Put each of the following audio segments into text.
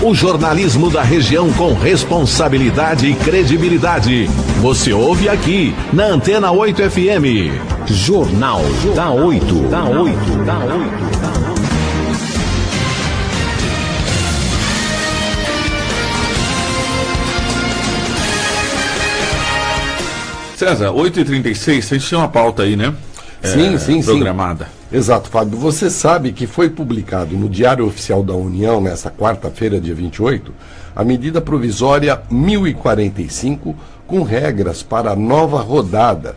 O jornalismo da região com responsabilidade e credibilidade. Você ouve aqui, na Antena 8 FM. Jornal da 8. César, 8h36, a gente tem uma pauta aí, né? Sim. Programada. Exato, Fábio. Você sabe que foi publicado no Diário Oficial da União, nessa quarta-feira, dia 28, a medida provisória 1045, com regras para a nova rodada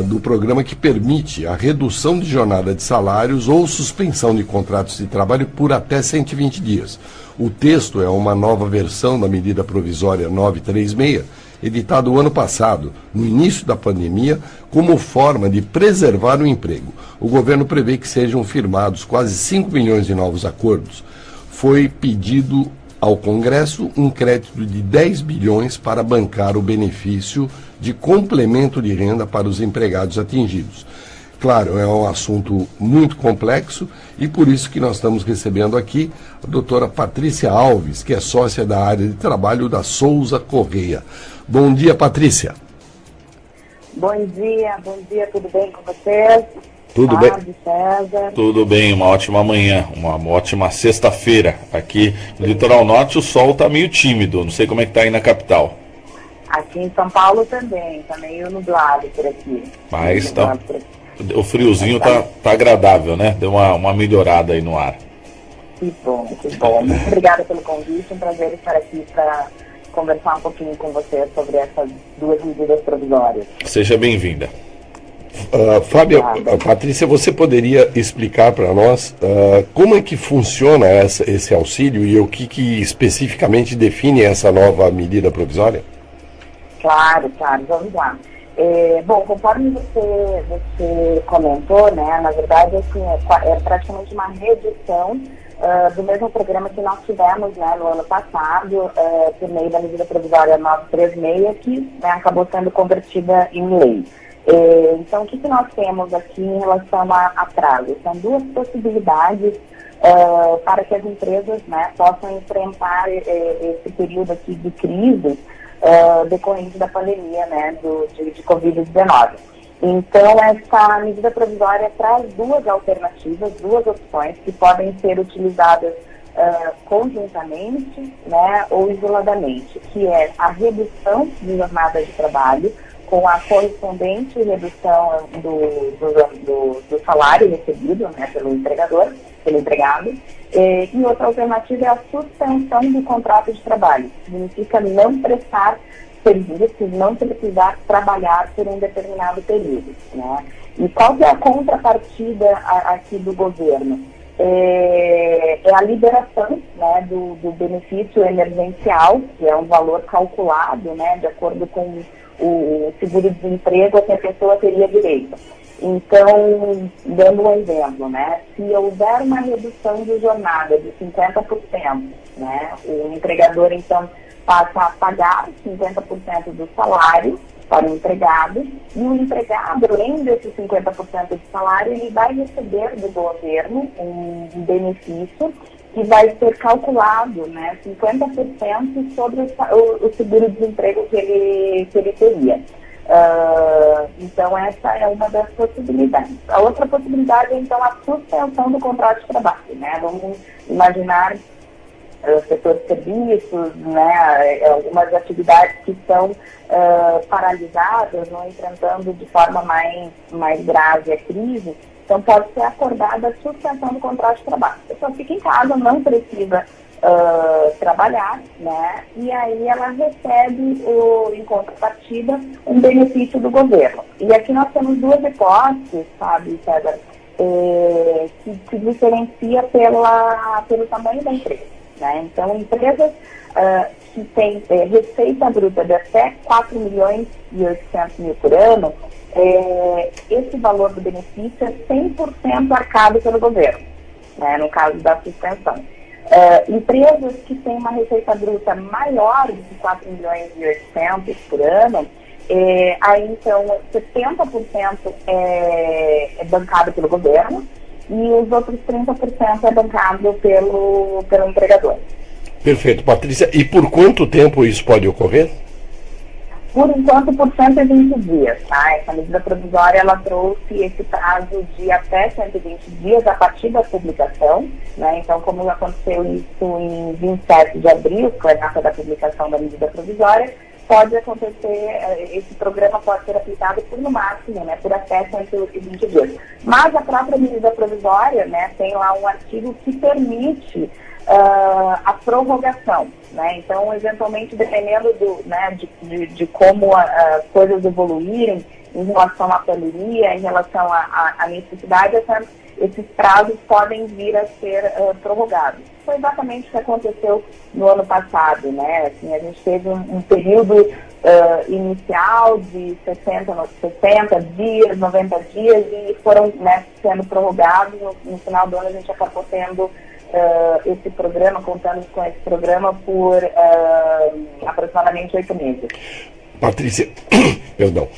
do programa que permite a redução de jornada de salários ou suspensão de contratos de trabalho por até 120 dias. O texto é uma nova versão da medida provisória 936, editado o ano passado, no início da pandemia, como forma de preservar o emprego. O governo prevê que sejam firmados quase 5 milhões de novos acordos. Foi pedido ao Congresso um crédito de 10 bilhões para bancar o benefício de complemento de renda para os empregados atingidos. Claro, é um assunto muito complexo e por isso que nós estamos recebendo aqui a doutora Patrícia Alves, que é sócia da área de trabalho da Souza Correia. Bom dia, Patrícia. Bom dia, tudo bem com vocês? Tudo bem. César. Tudo bem, uma ótima manhã, uma ótima sexta-feira. Aqui no Litoral Norte o sol está meio tímido, não sei como é que está aí na capital. Aqui em São Paulo também, está meio nublado por aqui. Mas o friozinho tá agradável, né? Deu uma melhorada aí no ar. Que bom. Muito obrigada pelo convite, um prazer estar aqui para conversar um pouquinho com você sobre essas duas medidas provisórias. Seja bem-vinda. Fábio, Patrícia, você poderia explicar para nós como é que funciona esse auxílio e o que especificamente define essa nova medida provisória? Claro, vamos lá. Bom, conforme você comentou, né, na verdade assim, é praticamente uma redução do mesmo programa que nós tivemos, né, no ano passado, por meio da medida provisória 936, que, né, acabou sendo convertida em lei. Então, o que nós temos aqui em relação a prazo? São duas possibilidades para que as empresas, né, possam enfrentar esse período aqui de crise decorrente da pandemia, né, de Covid-19. Então, essa medida provisória traz duas alternativas, duas opções que podem ser utilizadas conjuntamente, né, ou isoladamente, que é a redução de jornada de trabalho, com a correspondente redução do salário recebido, né, pelo empregado, e outra alternativa é a suspensão do contrato de trabalho. Significa não prestar serviços, não precisar trabalhar por um determinado período, né? E qual que é a contrapartida aqui do governo? É a liberação, né, do benefício emergencial, que é um valor calculado, né, de acordo com o seguro-desemprego a que a pessoa teria direito. Então, dando um exemplo, né, se houver uma redução de jornada de 50%, né, o empregador, então, passa a pagar 50% do salário para o empregado, e o empregado, além desses 50% do salário, ele vai receber do governo um benefício que vai ser calculado, né, 50% sobre o seguro-desemprego que ele teria. Então, essa é uma das possibilidades. A outra possibilidade é, então, a suspensão do contrato de trabalho, né? Vamos imaginar o setor de serviços, né, algumas atividades que estão paralisadas ou enfrentando de forma mais grave a crise. Então, pode ser acordada a suspensão do contrato de trabalho. A pessoa fica em casa, não precisa trabalhar, né? E aí ela recebe, em contrapartida, um benefício do governo. E aqui nós temos duas hipóteses, sabe, César, que se diferencia pelo tamanho da empresa, né? Então, empresas que têm receita bruta de até 4 milhões e 800 mil por ano, esse valor do benefício é 100% arcado pelo governo, né, no caso da suspensão. Empresas que têm uma receita bruta maior de 4 milhões e 800 por ano, aí então 70% é bancado pelo governo e os outros 30% é bancado pelo empregador. Perfeito, Patrícia. E por quanto tempo isso pode ocorrer? Por enquanto, por 120 dias, tá? Essa medida provisória, ela trouxe esse prazo de até 120 dias a partir da publicação, né? Então, como aconteceu isso em 27 de abril, que foi a data da publicação da medida provisória, pode acontecer, esse programa pode ser aplicado por, no máximo, né, por até 120 dias. Mas a própria medida provisória, né, tem lá um artigo que permite a prorrogação, né? Então, eventualmente, dependendo né, de como as coisas evoluírem em relação à pandemia, em relação à necessidade, esses prazos podem vir a ser prorrogados. Foi exatamente o que aconteceu no ano passado, né? Assim, a gente teve um período inicial de 60 dias, 90 dias, e foram, né, sendo prorrogados. No final do ano, a gente acabou tendo esse programa, contando com esse programa por aproximadamente 8 meses. Patrícia, perdão,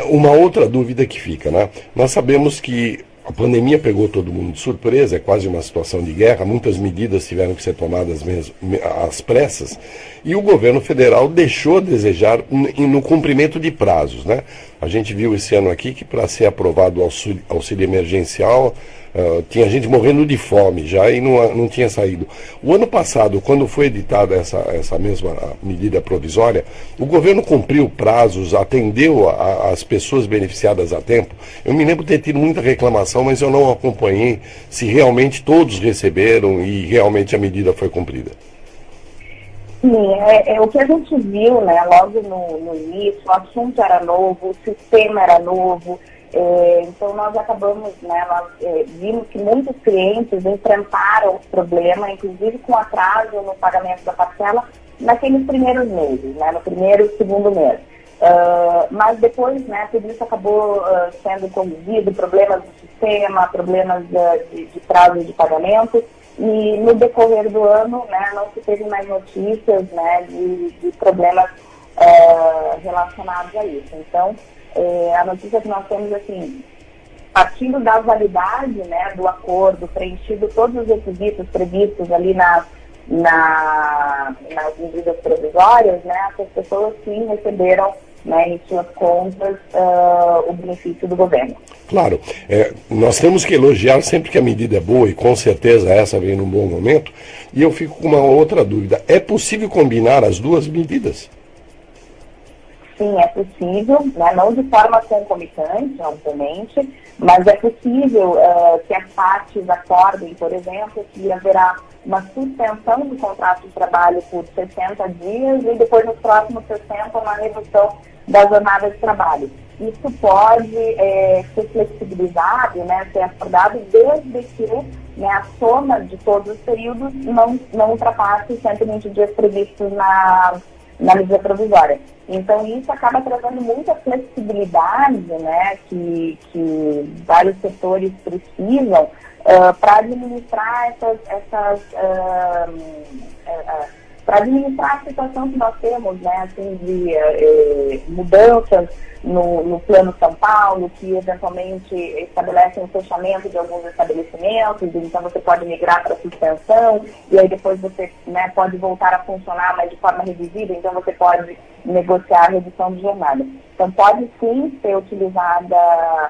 uma outra dúvida que fica, né? Nós sabemos que a pandemia pegou todo mundo de surpresa, é quase uma situação de guerra, muitas medidas tiveram que ser tomadas mesmo às pressas, e o governo federal deixou a desejar no cumprimento de prazos, né? A gente viu esse ano aqui que para ser aprovado o auxílio emergencial, tinha gente morrendo de fome já e não tinha saído. O ano passado, quando foi editada essa mesma medida provisória, o governo cumpriu prazos, atendeu as pessoas beneficiadas a tempo. Eu me lembro de ter tido muita reclamação, mas eu não acompanhei se realmente todos receberam e realmente a medida foi cumprida. Sim, o que a gente viu, né, logo no início, o assunto era novo, o sistema era novo. Então nós acabamos, né, vimos que muitos clientes enfrentaram o problema, inclusive com atraso no pagamento da parcela, naqueles primeiros meses, né, no primeiro e segundo mês. Mas depois, né, tudo isso acabou sendo corrigido, problemas do sistema, problemas de prazo de pagamento, e no decorrer do ano, né, não se teve mais notícias, né, de problemas relacionados a isso. Então, a notícia que nós temos, assim, partindo da validade, né, do acordo, preenchido todos os requisitos previstos ali nas medidas provisórias, né, essas pessoas sim receberam, né, em suas contas o benefício do governo. Claro, nós temos que elogiar sempre que a medida é boa, e com certeza essa vem num bom momento, e eu fico com uma outra dúvida. É possível combinar as duas medidas? Sim, é possível, né? Não de forma concomitante, obviamente, mas é possível que as partes acordem, por exemplo, que haverá uma suspensão do contrato de trabalho por 60 dias e depois nos próximos 60 uma redução da jornada de trabalho. Isso pode ser flexibilizado, né, ser acordado desde que, né, a soma de todos os períodos não ultrapasse os 120 dias previstos na medida provisória. Então, isso acaba trazendo muita flexibilidade, né, que vários setores precisam para administrar para administrar a situação que nós temos, né, assim, de mudanças no Plano São Paulo, que eventualmente estabelecem o fechamento de alguns estabelecimentos, então você pode migrar para suspensão, e aí depois você, né, pode voltar a funcionar, mas de forma reduzida, então você pode negociar a redução de jornada. Então pode sim ser utilizada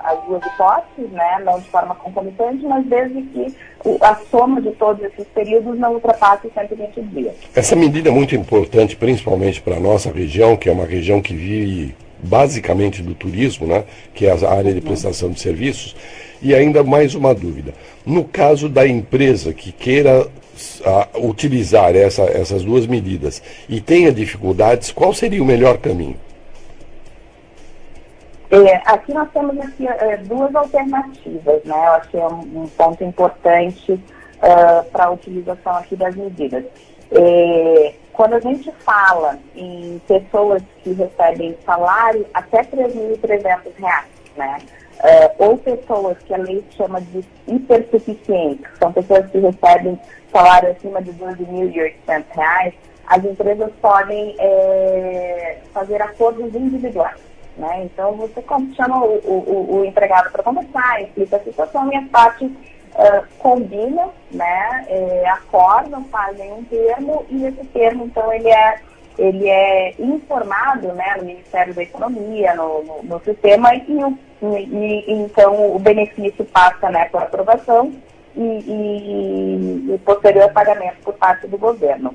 as duas hipóteses, né, não de forma concomitante, mas desde que a soma de todos esses períodos não ultrapasse 120 dias. Essa medida é muito importante, principalmente para a nossa região, que é uma região que vive basicamente do turismo, né, que é a área de prestação de serviços. E ainda mais uma dúvida. No caso da empresa que queira utilizar essas duas medidas e tenha dificuldades, qual seria o melhor caminho? Aqui nós temos duas alternativas, né? Eu acho que é um ponto importante para a utilização aqui das medidas. Quando a gente fala em pessoas que recebem salário até R$ 3.300, né? Ou pessoas que a lei chama de hipersuficientes, que são pessoas que recebem salário acima de R$ 12.800, as empresas podem fazer acordos individuais, né? Então você chama o empregado para conversar, explica a situação e as partes combinam, né, acordam, fazem um termo, e esse termo, então, ele é informado, né, no Ministério da Economia, no sistema, e então o benefício passa, né, por aprovação e posterior pagamento por parte do governo.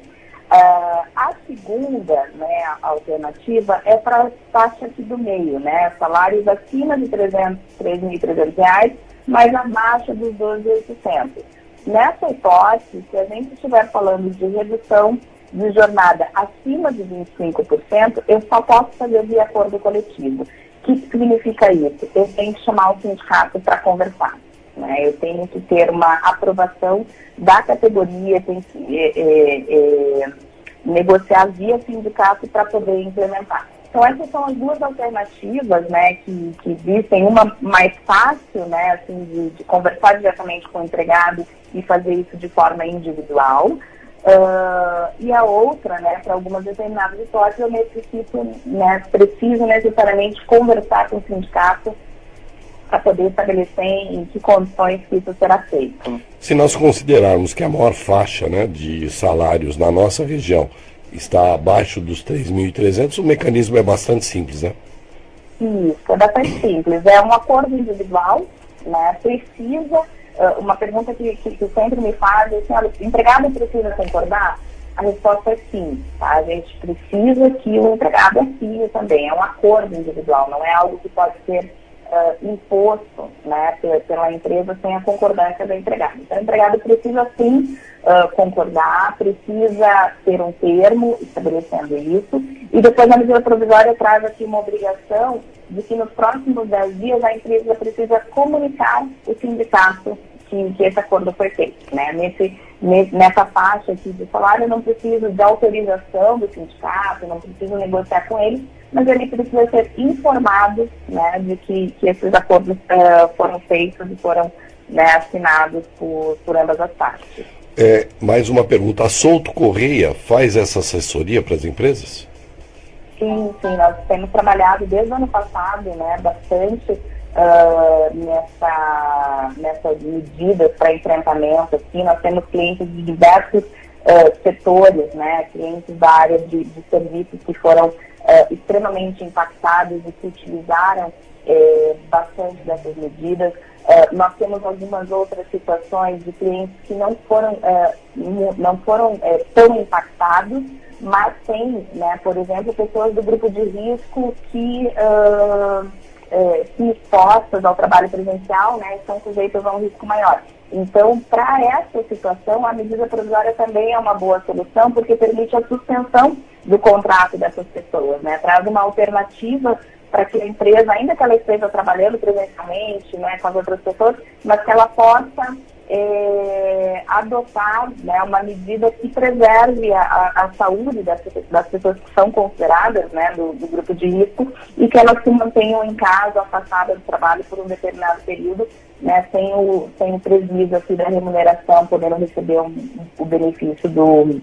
A segunda, né, alternativa é para a taxa aqui do meio, né, salários acima de R$3.300, mas abaixo dos 12.800. Nessa hipótese, se a gente estiver falando de redução de jornada acima de 25%, eu só posso fazer via acordo coletivo. O que significa isso? Eu tenho que chamar o sindicato para conversar, né? Eu tenho que ter uma aprovação da categoria, tenho que negociar via sindicato para poder implementar. Então, essas são as duas alternativas, né, que existem. Uma mais fácil, né, assim, de conversar diretamente com o empregado e fazer isso de forma individual. E a outra, né, para algumas determinadas hipóteses, eu preciso necessariamente conversar com o sindicato para poder estabelecer em que condições que isso será feito. Se nós considerarmos que a maior faixa, né, de salários na nossa região está abaixo dos 3.300, o mecanismo é bastante simples, né? Isso, é bastante simples. É um acordo individual, né, precisa... uma pergunta que sempre me fazem, assim, olha, o empregado precisa concordar? A resposta é sim, tá? A gente precisa que o empregado assine também. É um acordo individual, não é algo que pode ser imposto, né, pela empresa sem a concordância do empregado. Então, o empregado precisa sim concordar, precisa ter um termo estabelecendo isso, e depois a medida provisória traz aqui uma obrigação de que nos próximos 10 dias a empresa precisa comunicar o sindicato que esse acordo foi feito, né? Nessa faixa aqui de salário, eu não preciso de autorização do sindicato, não preciso negociar com ele, mas ele precisa ser informado, né, de que esses acordos foram feitos e foram, né, assinados por ambas as partes. Mais uma pergunta. A Souto Correia faz essa assessoria para as empresas? Sim, nós temos trabalhado desde o ano passado, né, bastante nessas medidas para enfrentamento. Aqui nós temos clientes de diversos setores, né, clientes da área de serviços que foram extremamente impactados e que utilizaram bastante dessas medidas. Nós temos algumas outras situações de clientes que não foram tão impactados, mas tem, né, por exemplo, pessoas do grupo de risco que expostas ao trabalho presencial, né, estão sujeitas a um risco maior. Então, para essa situação, a medida provisória também é uma boa solução, porque permite a suspensão do contrato dessas pessoas, né, traz uma alternativa para que a empresa, ainda que ela esteja trabalhando presencialmente, né, com as outras pessoas, mas que ela possa adotar, né, uma medida que preserve a saúde das pessoas que são consideradas, né, do grupo de risco, e que elas se mantenham em casa, afastadas do trabalho por um determinado período, né, sem o prejuízo aqui da remuneração, podendo receber o benefício do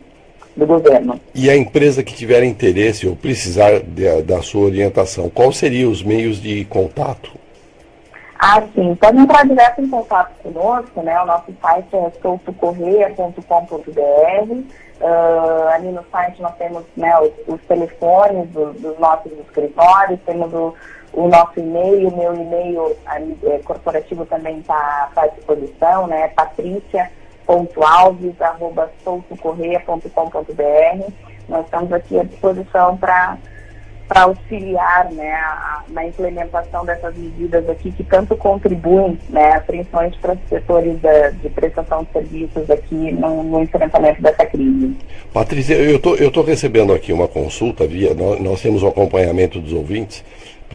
governo. E a empresa que tiver interesse ou precisar da sua orientação, quais seriam os meios de contato? Sim, pode entrar direto em contato conosco, né? O nosso site é soutocorreia.com.br. Ali no site nós temos, né, os telefones dos nossos escritórios, temos o nosso e-mail, o meu e-mail corporativo também está à disposição, né? patricia.alves@soutocorreia.com.br. Nós estamos aqui à disposição para auxiliar, né, na implementação dessas medidas aqui que tanto contribuem, né, principalmente para os setores de prestação de serviços aqui no enfrentamento dessa crise. Patrícia, eu tô recebendo aqui uma consulta nós temos o acompanhamento dos ouvintes,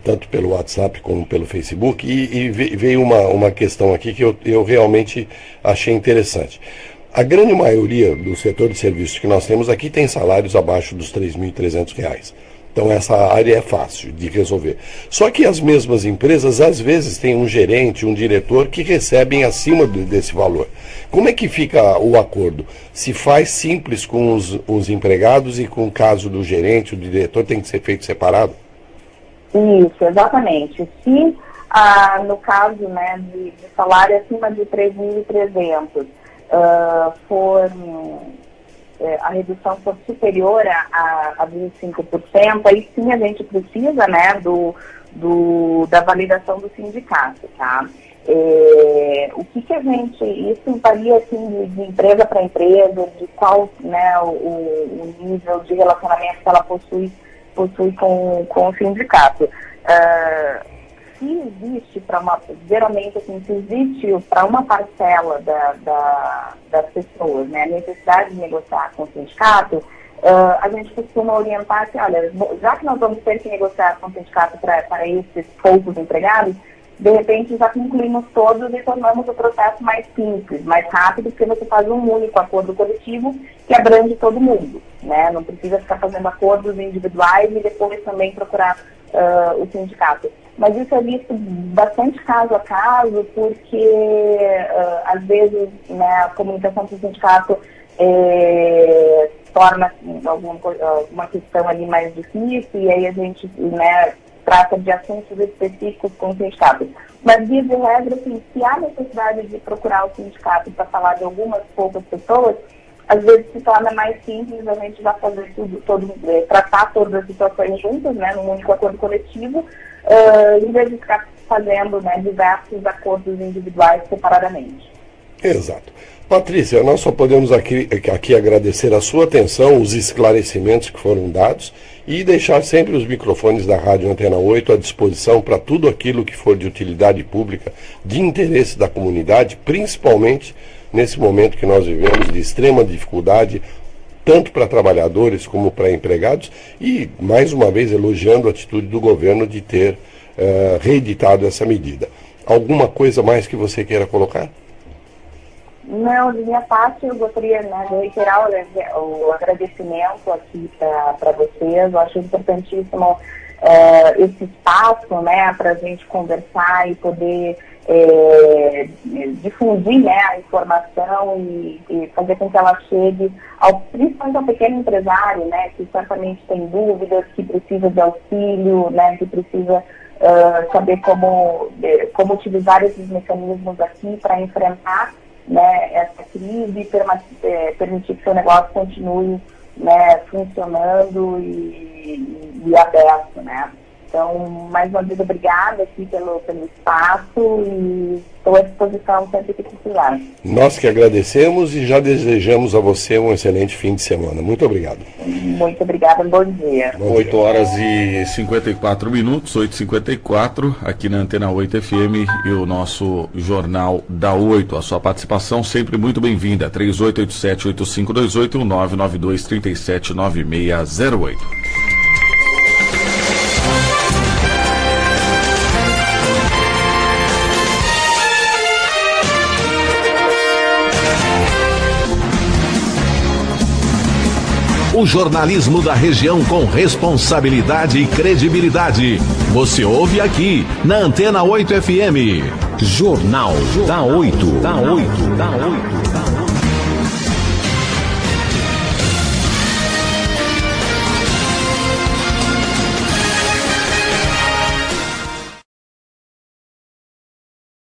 tanto pelo WhatsApp como pelo Facebook, e veio uma questão aqui que eu realmente achei interessante. A grande maioria do setor de serviços que nós temos aqui tem salários abaixo dos R$3.300. Então essa área é fácil de resolver. Só que as mesmas empresas, às vezes, têm um gerente, um diretor que recebem acima desse valor. Como é que fica o acordo? Se faz simples com os empregados e com o caso do gerente, o diretor tem que ser feito separado? Isso, exatamente. Se no caso, né, de salário acima de 3.300, a redução for superior a 25%, aí sim a gente precisa, né, da validação do sindicato, tá? O que a gente, isso varia assim de empresa para empresa, de qual, né, o nível de relacionamento que ela possui com o sindicato. Se existe geralmente assim, se existe para uma parcela das pessoas, né, a necessidade de negociar com o sindicato, a gente costuma orientar assim, olha, já que nós vamos ter que negociar com o sindicato para esses poucos empregados, de repente já concluímos todos e tornamos o processo mais simples, mais rápido, porque você faz um único acordo coletivo que abrange todo mundo, né? Não precisa ficar fazendo acordos individuais e depois também procurar o sindicato. Mas isso é visto bastante caso a caso, porque às vezes, né, a comunicação com o sindicato torna alguma questão ali mais difícil, e aí a gente, né, trata de assuntos específicos com o sindicato. Mas, via de regra, assim, se há necessidade de procurar o sindicato para falar de algumas poucas pessoas, às vezes se torna mais simples a gente já fazer tratar todas as situações juntas, né, num único acordo coletivo, em vez de ficar fazendo, né, diversos acordos individuais separadamente. Exato. Patrícia, nós só podemos aqui agradecer a sua atenção, os esclarecimentos que foram dados e deixar sempre os microfones da Rádio Antena 8 à disposição para tudo aquilo que for de utilidade pública, de interesse da comunidade, principalmente nesse momento que nós vivemos de extrema dificuldade, tanto para trabalhadores como para empregados, e, mais uma vez, elogiando a atitude do governo de ter reeditado essa medida. Alguma coisa mais que você queira colocar? Não, de minha parte, eu gostaria, né, de reiterar o agradecimento aqui para vocês. Eu acho importantíssimo esse espaço, né, para a gente conversar e poder difundir, né, a informação e fazer com que ela chegue principalmente ao pequeno empresário, né, que certamente tem dúvidas, que precisa de auxílio, né, que precisa saber como utilizar esses mecanismos aqui para enfrentar, né, essa crise e permitir que o seu negócio continue, né, funcionando e aberto, né. Então, mais uma vez, obrigada aqui pelo espaço e estou à disposição sempre que precisar. Nós que agradecemos e já desejamos a você um excelente fim de semana. Muito obrigado. Muito obrigada, bom dia. 8 horas e 54 minutos, 8h54, aqui na Antena 8 FM e o nosso Jornal da 8. A sua participação sempre muito bem-vinda. 3887-8528 e 992-379608. O jornalismo da região com responsabilidade e credibilidade. Você ouve aqui, na Antena 8 FM. Jornal da 8.